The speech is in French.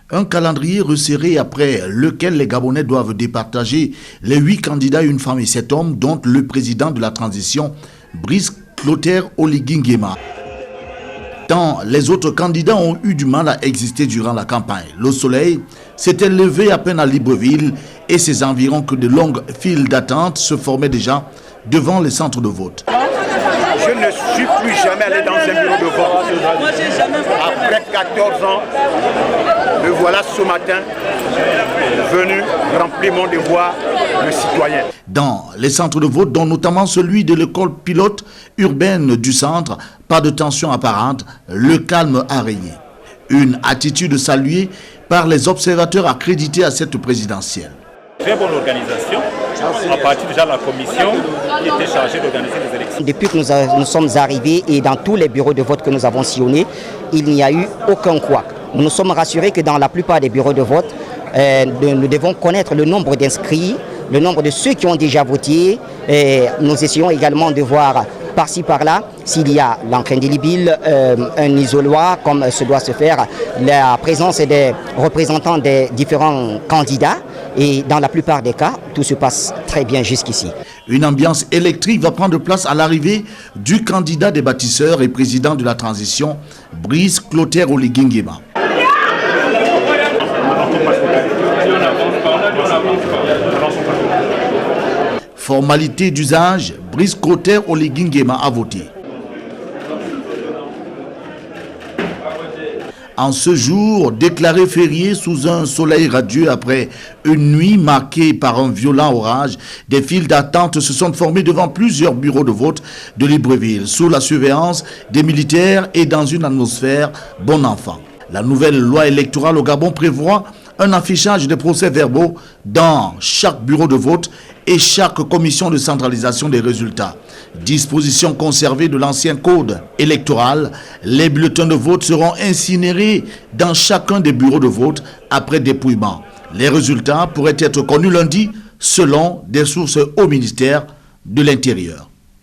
Un calendrier resserré après lequel les Gabonais doivent départager les 8 candidats, une femme et 7 hommes, dont le président de la transition, Brice Clotaire Oligui Nguema. Tant les autres candidats ont eu du mal à exister durant la campagne. Le soleil s'était levé à peine à Libreville et ses environs que de longues files d'attente se formaient déjà devant les centres de vote. Je ne suis plus jamais allé dans un bureau de vote. Après 14 ans, me voilà ce matin venu remplir mon devoir de citoyen. Dans les centres de vote, dont notamment celui de l'école pilote urbaine du centre, pas de tension apparente, le calme a régné. Une attitude saluée par les observateurs accrédités à cette présidentielle. Très bonne organisation, à partir déjà de la commission qui était chargée d'organiser les élections. Depuis que nous sommes arrivés et dans tous les bureaux de vote que nous avons sillonnés, il n'y a eu aucun couac. Nous nous sommes rassurés que dans la plupart des bureaux de vote, nous devons connaître le nombre d'inscrits, le nombre de ceux qui ont déjà voté. Et nous essayons également de voir par-ci par-là s'il y a l'encre indélébile, un isoloir comme ce doit se faire, la présence des représentants des différents candidats. Et dans la plupart des cas, tout se passe très bien jusqu'ici. Une ambiance électrique va prendre place à l'arrivée du candidat des bâtisseurs et président de la transition, Brice Clotaire Oligui Nguema. Formalité d'usage, Brice Clotaire Oligui Nguema a voté. En ce jour, déclaré férié sous un soleil radieux après une nuit marquée par un violent orage, des files d'attente se sont formées devant plusieurs bureaux de vote de Libreville, sous la surveillance des militaires et dans une atmosphère bon enfant. La nouvelle loi électorale au Gabon prévoit un affichage des procès-verbaux dans chaque bureau de vote et chaque commission de centralisation des résultats. Disposition conservée de l'ancien code électoral, les bulletins de vote seront incinérés dans chacun des bureaux de vote après dépouillement. Les résultats pourraient être connus lundi selon des sources au ministère de l'Intérieur.